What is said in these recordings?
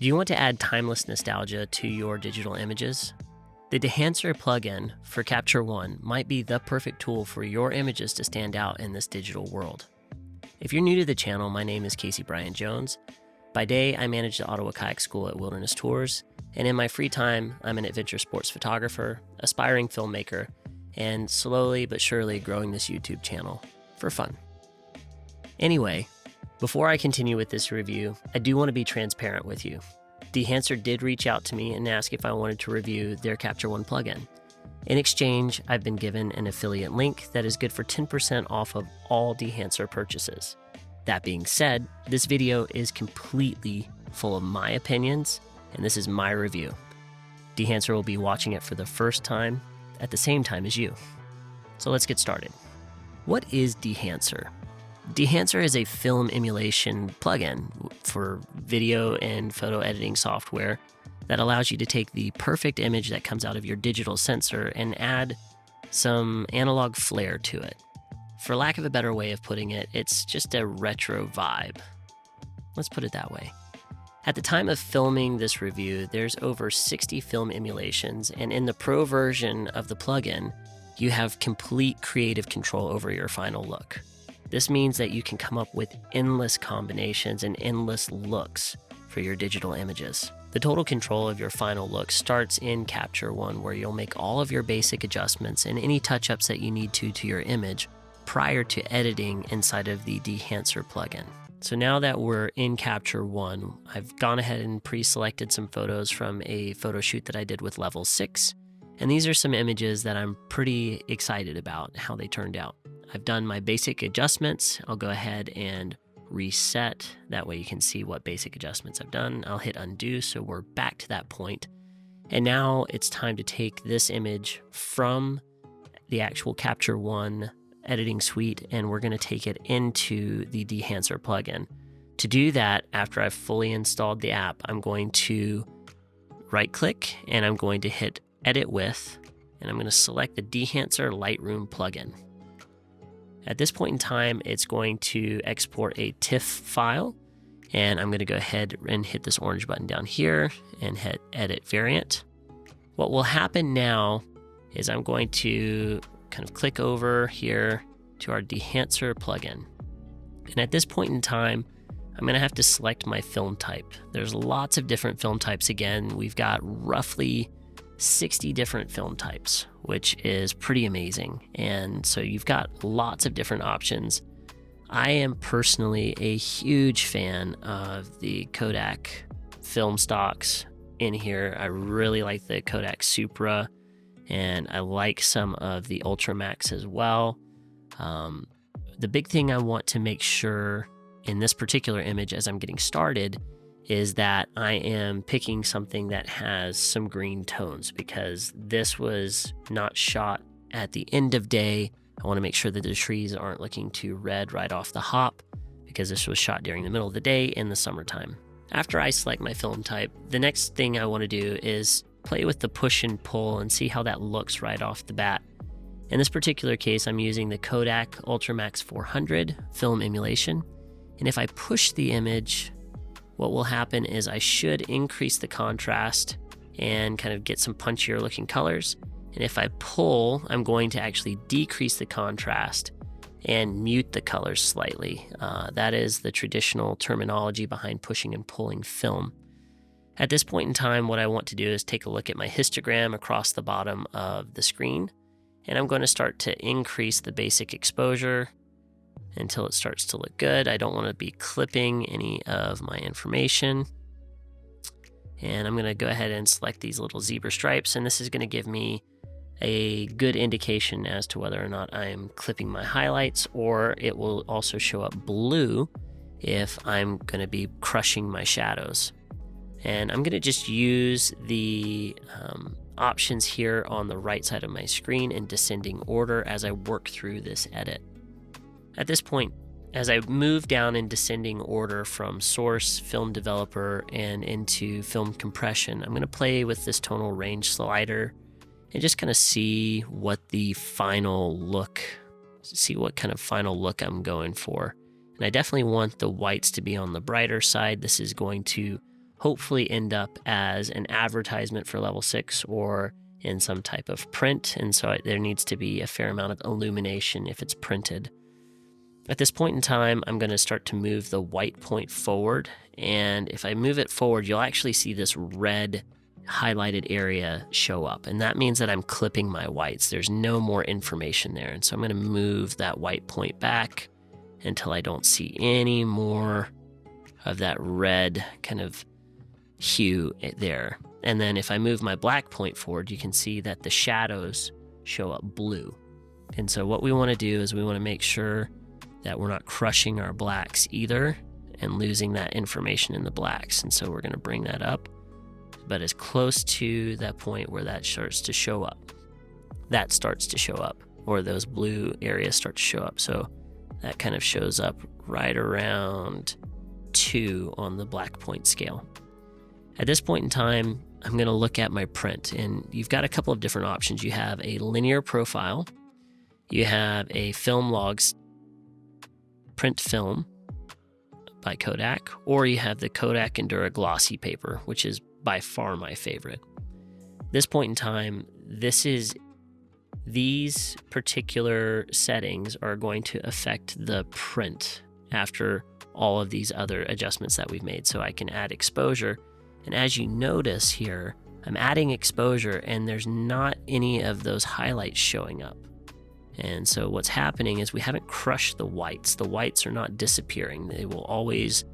Do you want to add timeless nostalgia to your digital images? The Dehancer plugin for Capture One might be the perfect tool for your images to stand out in this digital world. If you're new to the channel, my name is Bryant Jones. By day, I manage the Ottawa Kayak School at Wilderness Tours, and in my free time, I'm an adventure sports photographer, aspiring filmmaker, and slowly but surely growing this YouTube channel for fun. Anyway, before I continue with this review, I do want to be transparent with you. Dehancer did reach out to me and ask if I wanted to review their Capture One plugin. In exchange, I've been given an affiliate link that is good for 10% off of all Dehancer purchases. That being said, this video is completely full of my opinions, and this is my review. Dehancer will be watching it for the first time at the same time as you. So let's get started. What is Dehancer? Dehancer is a film emulation plugin for video and photo editing software that allows you to take the perfect image that comes out of your digital sensor and add some analog flair to it. For lack of a better way of putting it, it's just a retro vibe. Let's put it that way. At the time of filming this review, there's over 60 film emulations, and in the pro version of the plugin, you have complete creative control over your final look. This means that you can come up with endless combinations and endless looks for your digital images. The total control of your final look starts in Capture One, where you'll make all of your basic adjustments and any touch-ups that you need to your image prior to editing inside of the Dehancer plugin. So now that we're in Capture One, I've gone ahead and pre-selected some photos from a photo shoot that I did with Level 6, and these are some images that I'm pretty excited about how they turned out. I've done my basic adjustments. I'll go ahead and reset. That way you can see what basic adjustments I've done. I'll hit undo, so we're back to that point. And now it's time to take this image from the actual Capture One editing suite, and we're going to take it into the Dehancer plugin. To do that, after I've fully installed the app, I'm going to right-click, and I'm going to hit Edit With, and I'm going to select the Dehancer Lightroom plugin. At this point in time, it's going to export a TIFF file, and I'm going to go ahead and hit this orange button down here and hit Edit Variant. What will happen now is I'm going to kind of click over here to our Dehancer plugin. And at this point in time, I'm going to have to select my film type. There's lots of different film types. Again, we've got roughly 60 different film types, which is pretty amazing. And so you've got lots of different options. I am personally a huge fan of the Kodak film stocks in here. I really like the Kodak Supra, and I like some of the Ultramax as well. The big thing I want to make sure in this particular image as I'm getting started is that I am picking something that has some green tones, because this was not shot at the end of day. I want to make sure that the trees aren't looking too red right off the hop, because this was shot during the middle of the day in the summertime. After I select my film type, the next thing I want to do is play with the push and pull and see how that looks right off the bat. In this particular case, I'm using the Kodak Ultramax 400 Film Emulation, and if I push the image, what will happen is I should increase the contrast and kind of get some punchier looking colors. And if I pull, I'm going to actually decrease the contrast and mute the colors slightly. That is the traditional terminology behind pushing and pulling film. At this point in time, what I want to do is take a look at my histogram across the bottom of the screen, and I'm going to start to increase the basic exposure until it starts to look good. I don't want to be clipping any of my information. And I'm going to go ahead and select these little zebra stripes, and this is going to give me a good indication as to whether or not I'm clipping my highlights, or it will also show up blue if I'm going to be crushing my shadows. And I'm going to just use the options here on the right side of my screen in descending order as I work through this edit. At this point, as I move down in descending order from source, film developer, and into film compression, I'm going to play with this tonal range slider and just kind of see what kind of final look I'm going for. And I definitely want the whites to be on the brighter side. This is going to hopefully end up as an advertisement for level 6 or in some type of print, and so there needs to be a fair amount of illumination if it's printed. At this point in time, I'm going to start to move the white point forward, and if I move it forward, you'll actually see this red highlighted area show up, and that means that I'm clipping my whites. There's no more information there, and so I'm going to move that white point back until I don't see any more of that red kind of hue there. And then if I move my black point forward, you can see that the shadows show up blue. And so what we want to do is we want to make sure that we're not crushing our blacks either and losing that information in the blacks. And so we're going to bring that up, but as close to that point where that starts to show up. That starts to show up, or those blue areas start to show up. So that kind of shows up right around 2 on the black point scale. At this point in time, I'm going to look at my print, and you've got a couple of different options. You have a linear profile, you have a film logs print film by Kodak, or you have the Kodak Endura glossy paper, which is by far my favorite. At this point in time, these particular settings are going to affect the print after all of these other adjustments that we've made. So I can add exposure, and as you notice here, I'm adding exposure and there's not any of those highlights showing up. And so what's happening is we haven't crushed the whites. The whites are not disappearing. They will always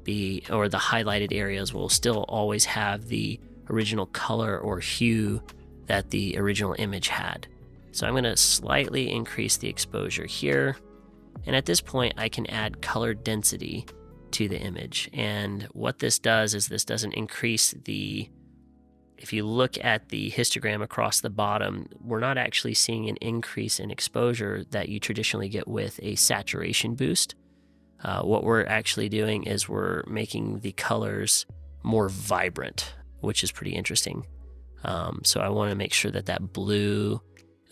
be, or the highlighted areas will still always have the original color or hue that the original image had. So I'm going to slightly increase the exposure here. And at this point, I can add color density to the image. And what this does is this doesn't increase if you look at the histogram across the bottom, we're not actually seeing an increase in exposure that you traditionally get with a saturation boost. What we're actually doing is we're making the colors more vibrant, which is pretty interesting. So I want to make sure that that blue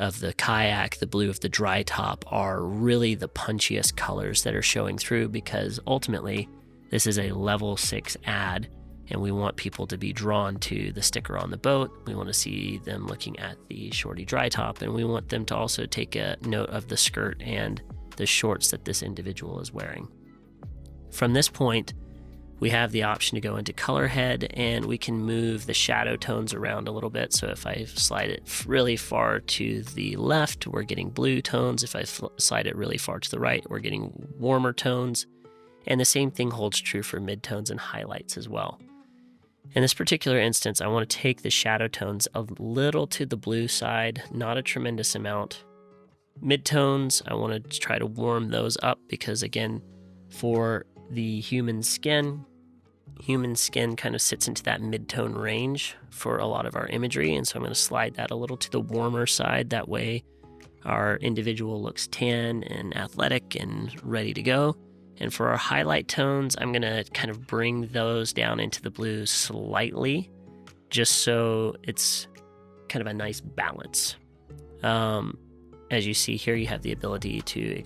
of the kayak, the blue of the dry top are really the punchiest colors that are showing through, because ultimately this is a level 6 ad and we want people to be drawn to the sticker on the boat. We want to see them looking at the shorty dry top, and we want them to also take a note of the skirt and the shorts that this individual is wearing. From this point, we have the option to go into color head, and we can move the shadow tones around a little bit. So if I slide it really far to the left, we're getting blue tones. If I slide it really far to the right, we're getting warmer tones. And the same thing holds true for midtones and highlights as well. In this particular instance, I want to take the shadow tones a little to the blue side, not a tremendous amount. Midtones, I want to try to warm those up because, again, for the human skin kind of sits into that mid-tone range for a lot of our imagery, and so I'm going to slide that a little to the warmer side. That way our individual looks tan and athletic and ready to go. And for our highlight tones, I'm going to kind of bring those down into the blue slightly, just so it's kind of a nice balance. As you see here, you have the ability to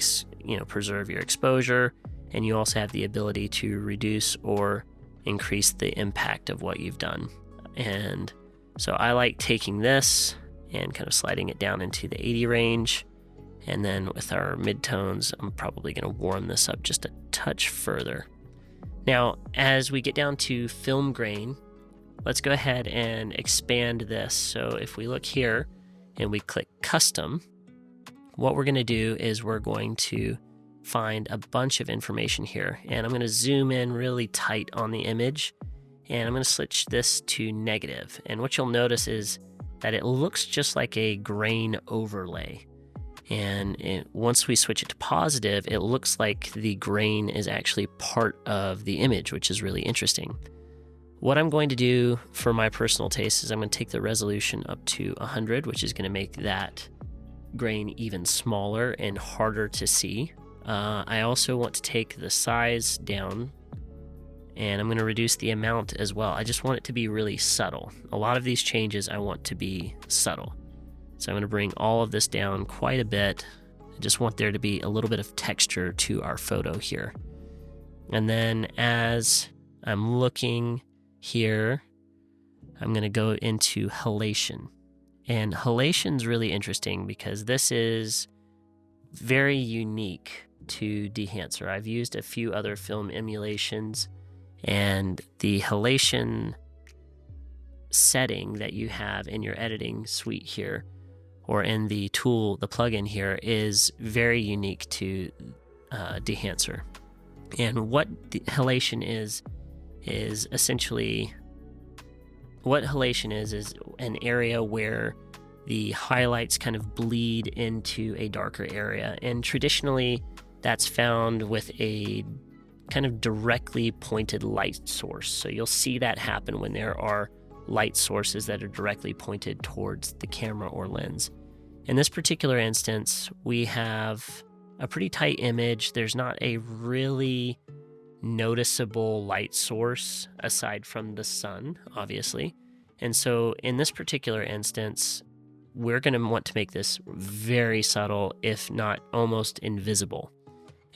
preserve your exposure, and you also have the ability to reduce or increase the impact of what you've done. And so I like taking this and kind of sliding it down into the 80 range. And then with our midtones, I'm probably going to warm this up just a touch further. Now, as we get down to film grain, let's go ahead and expand this. So if we look here and we click custom, what we're going to do is we're going to find a bunch of information here, and I'm going to zoom in really tight on the image, and I'm going to switch this to negative. And what you'll notice is that it looks just like a grain overlay. And once we switch it to positive, it looks like the grain is actually part of the image, which is really interesting. What I'm going to do for my personal taste is I'm going to take the resolution up to 100, which is going to make that grain even smaller and harder to see. I also want to take the size down, and I'm going to reduce the amount as well. I just want it to be really subtle. A lot of these changes I want to be subtle. So I'm going to bring all of this down quite a bit. I just want there to be a little bit of texture to our photo here. And then as I'm looking here, I'm going to go into halation. And halation is really interesting because this is very unique to Dehancer. I've used a few other film emulations, and the halation setting that you have in your editing suite here, or in the tool, the plugin here, is very unique to Dehancer. And what the halation is essentially, what halation is an area where the highlights kind of bleed into a darker area. And traditionally, that's found with a kind of directly pointed light source. So you'll see that happen when there are light sources that are directly pointed towards the camera or lens. In this particular instance, we have a pretty tight image. There's not a really noticeable light source aside from the sun, obviously. And so in this particular instance, we're going to want to make this very subtle, if not almost invisible.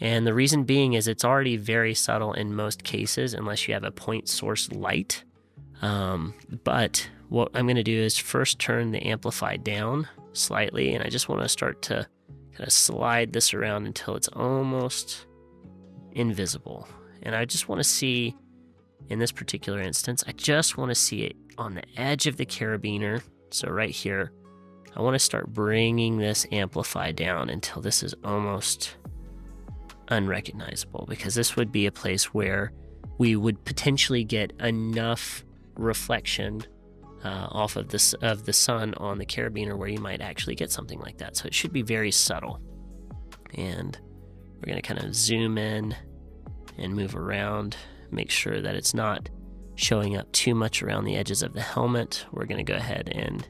And the reason being is it's already very subtle in most cases, unless you have a point source light. But what I'm going to do is first turn the amplify down slightly, and I just want to start to kind of slide this around until it's almost invisible. And I just want to see, in this particular instance, I just want to see it on the edge of the carabiner. So right here, I want to start bringing this amplify down until this is almost unrecognizable, because this would be a place where we would potentially get enough reflection off of the sun on the carabiner where you might actually get something like that. So it should be very subtle. And we're going to kind of zoom in and move around, make sure that it's not showing up too much around the edges of the helmet. We're going to go ahead and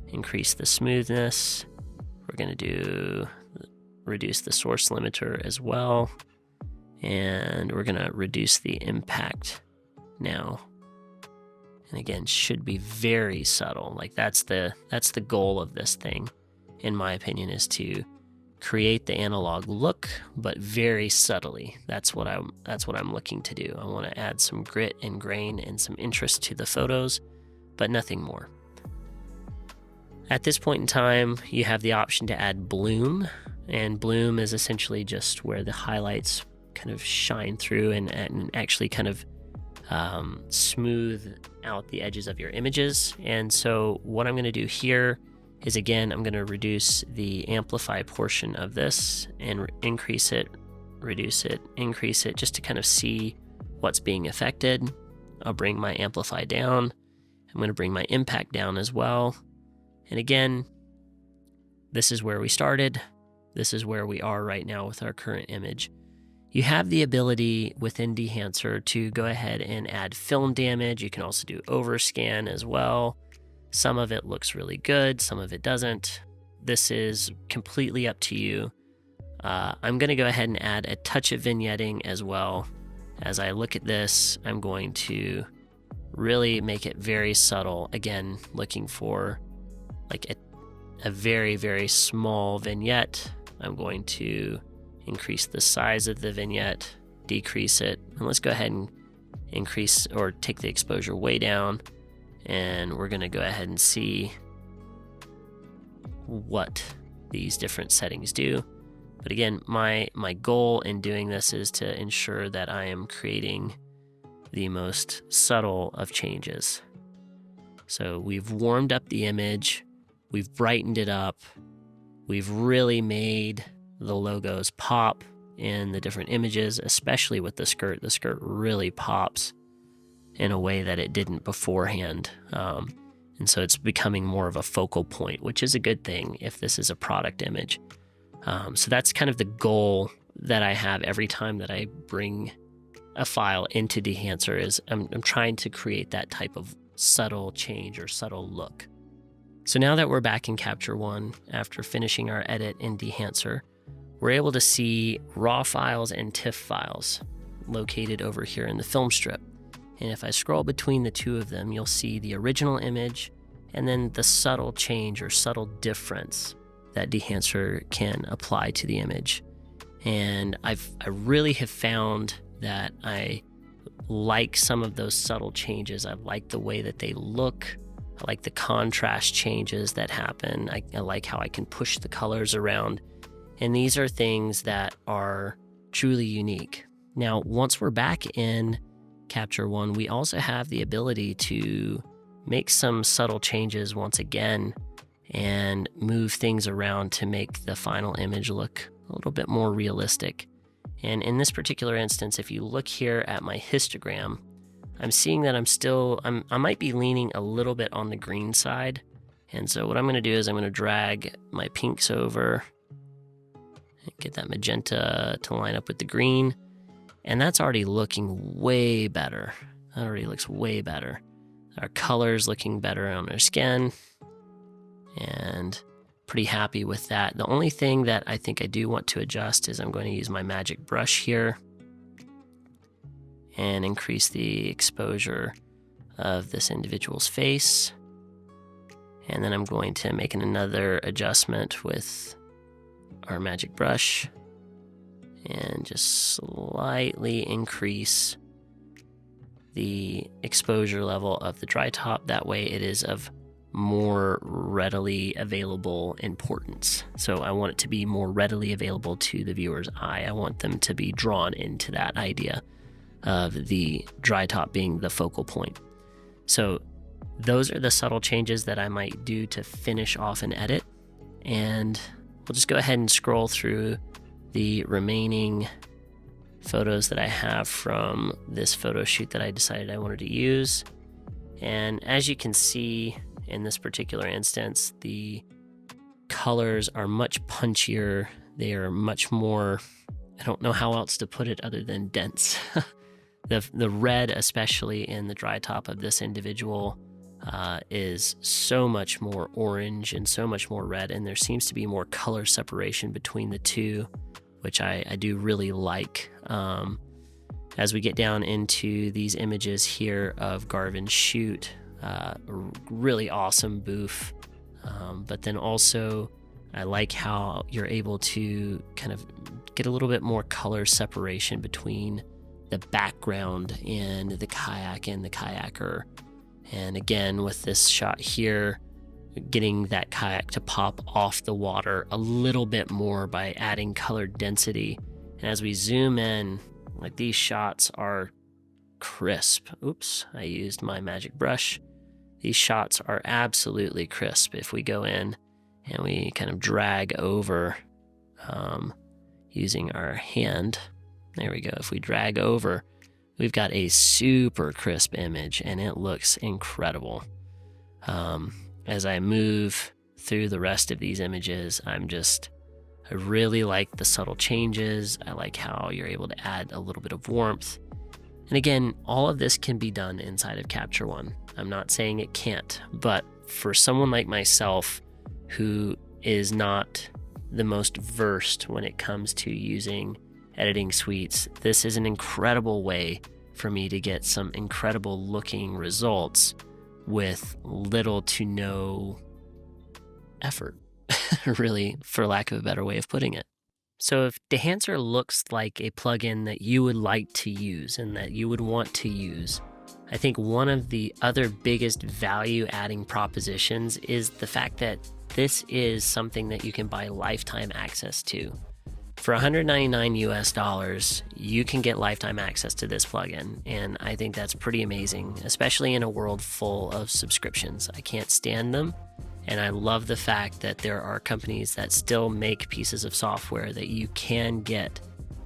increase the smoothness. We're going to reduce the source limiter as well. And we're going to reduce the impact now. And again, should be very subtle. Like that's the goal of this thing, in my opinion, is to create the analog look, but very subtly. That's what I'm looking to do. I want to add some grit and grain and some interest to the photos, but nothing more. At this point in time, you have the option to add bloom, and bloom is essentially just where the highlights kind of shine through and actually kind of smooth out the edges of your images. And so what I'm going to do here is, again, I'm going to reduce the amplify portion of this and increase it, reduce it, increase it, just to kind of see what's being affected. I'll bring my amplify down. I'm going to bring my impact down as well. And again, this is where we started. This is where we are right now with our current image. You have the ability within Dehancer to go ahead and add film damage. You can also do overscan as well. Some of it looks really good, some of it doesn't. This is completely up to you. I'm going to go ahead and add a touch of vignetting as well. As I look at this, I'm going to really make it very subtle. Again, looking for like a very, very small vignette. I'm going to increase the size of the vignette, decrease it, and let's go ahead and increase or take the exposure way down. And we're going to go ahead and see what these different settings do. But again, my goal in doing this is to ensure that I am creating the most subtle of changes. So we've warmed up the image, we've brightened it up, we've really made the logos pop in the different images, especially with the skirt. The skirt really pops in a way that it didn't beforehand. And so it's becoming more of a focal point, which is a good thing if this is a product image. So that's kind of the goal that I have every time that I bring a file into Dehancer, is I'm trying to create that type of subtle change or subtle look. So now that we're back in Capture One, after finishing our edit in Dehancer, we're able to see raw files and TIFF files located over here in the film strip. And if I scroll between the two of them, you'll see the original image and then the subtle change or subtle difference that Dehancer can apply to the image. And I really have found that I like some of those subtle changes. I like the way that they look. I like the contrast changes that happen. I like how I can push the colors around. And these are things that are truly unique. Now, once we're back in Capture One, we also have the ability to make some subtle changes once again and move things around to make the final image look a little bit more realistic. And in this particular instance, if you look here at my histogram, I'm seeing that I might be leaning a little bit on the green side. And so what I'm going to do is I'm going to drag my pinks over and get that magenta to line up with the green. And that's already looking way better. That already looks way better. Our color's looking better on our skin. And pretty happy with that. The only thing that I think I do want to adjust is I'm going to use my magic brush here and increase the exposure of this individual's face. And then I'm going to make another adjustment with our magic brush and just slightly increase the exposure level of the dry top. That way it is of more readily available importance. So I want it to be more readily available to the viewer's eye. I want them to be drawn into that idea of the dry top being the focal point. So those are the subtle changes that I might do to finish off an edit. And we'll just go ahead and scroll through the remaining photos that I have from this photo shoot that I decided I wanted to use. And as you can see in this particular instance, the colors are much punchier. They are much more, I don't know how else to put it other than dense. The red, especially in the dry top of this individual, is so much more orange and so much more red, and there seems to be more color separation between the two, which I do really like. As we get down into these images here of Garvin's shoot, really awesome boof, but then also I like how you're able to kind of get a little bit more color separation between the background and the kayak and the kayaker. And again, with this shot here, getting that kayak to pop off the water a little bit more by adding color density. And as we zoom in, like, these shots are crisp. Oops, I used my magic brush. These shots are absolutely crisp. If we go in and we kind of drag over using our hand, there we go. If we drag over, we've got a super crisp image and it looks incredible. As I move through the rest of these images, I really like the subtle changes. I like how you're able to add a little bit of warmth. And again, all of this can be done inside of Capture One. I'm not saying it can't, but for someone like myself who is not the most versed when it comes to using editing suites, this is an incredible way for me to get some incredible looking results with little to no effort, really, for lack of a better way of putting it. So if Dehancer looks like a plugin that you would like to use and that you would want to use, I think one of the other biggest value adding propositions is the fact that this is something that you can buy lifetime access to. For $199 US, you can get lifetime access to this plugin, and I think that's pretty amazing, especially in a world full of subscriptions. I can't stand them, and I love the fact that there are companies that still make pieces of software that you can get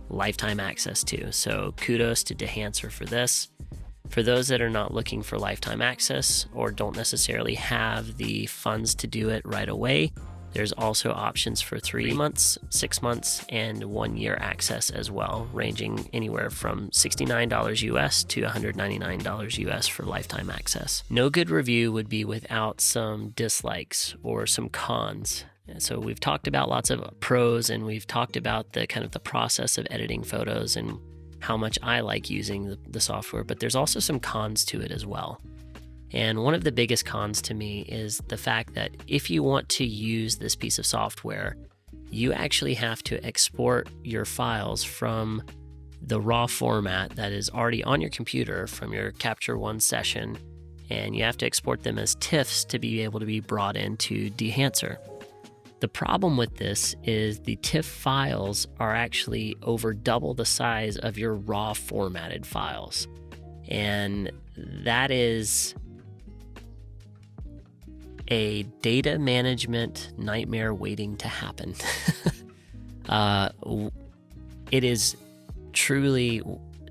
lifetime access to. So kudos to Dehancer for this. For those that are not looking for lifetime access or don't necessarily have the funds to do it right away, there's also options for 3 months, 6 months, and 1 year access as well, ranging anywhere from $69 US to $199 US for lifetime access. No good review would be without some dislikes or some cons. So we've talked about lots of pros, and we've talked about the kind of the process of editing photos and how much I like using the software, but there's also some cons to it as well. And one of the biggest cons to me is the fact that if you want to use this piece of software, you actually have to export your files from the raw format that is already on your computer from your Capture One session, and you have to export them as TIFFs to be able to be brought into Dehancer. The problem with this is the TIFF files are actually over double the size of your raw formatted files. And that is a data management nightmare waiting to happen. It is truly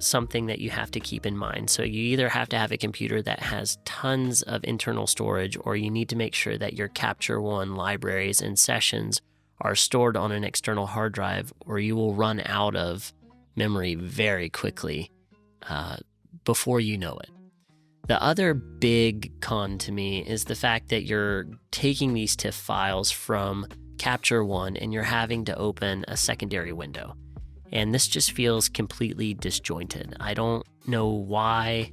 something that you have to keep in mind. So you either have to have a computer that has tons of internal storage, or you need to make sure that your Capture One libraries and sessions are stored on an external hard drive, or you will run out of memory very quickly before you know it. The other big con to me is the fact that you're taking these TIFF files from Capture One and you're having to open a secondary window. And this just feels completely disjointed. I don't know why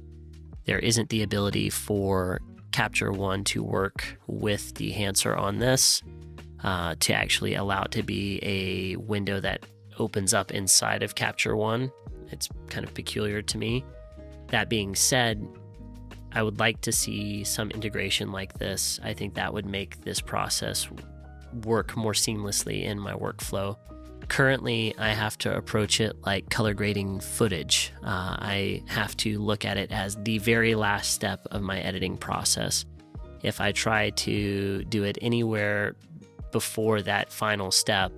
there isn't the ability for Capture One to work with Dehancer on this, to actually allow it to be a window that opens up inside of Capture One. It's kind of peculiar to me. That being said, I would like to see some integration like this. I think that would make this process work more seamlessly in my workflow. Currently, I have to approach it like color grading footage. I have to look at it as the very last step of my editing process. If I try to do it anywhere before that final step,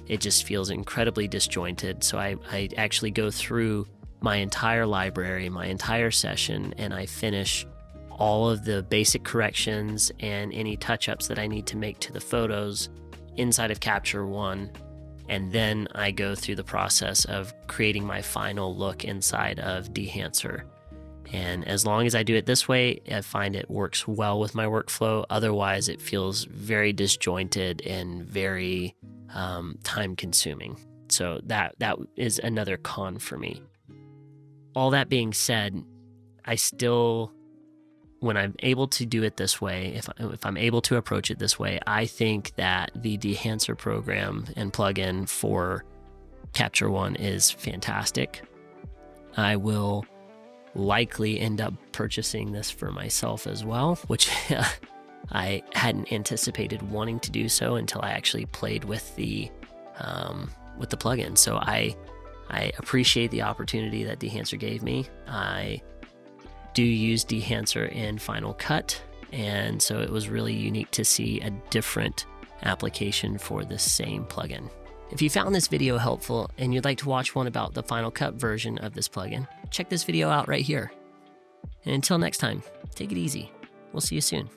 it just feels incredibly disjointed. So I actually go through my entire library, my entire session, and I finish all of the basic corrections and any touch-ups that I need to make to the photos inside of Capture One. And then I go through the process of creating my final look inside of Dehancer. And as long as I do it this way, I find it works well with my workflow. Otherwise, it feels very disjointed and very time-consuming. So that is another con for me. All that being said, I still, when I'm able to do it this way, if I'm able to approach it this way, I think that the Dehancer program and plugin for Capture One is fantastic. I will likely end up purchasing this for myself as well, which I hadn't anticipated wanting to do so until I actually played with the plugin. So I appreciate the opportunity that Dehancer gave me. I do use Dehancer in Final Cut, and so it was really unique to see a different application for the same plugin. If you found this video helpful and you'd like to watch one about the Final Cut version of this plugin, check this video out right here. And until next time, take it easy. We'll see you soon.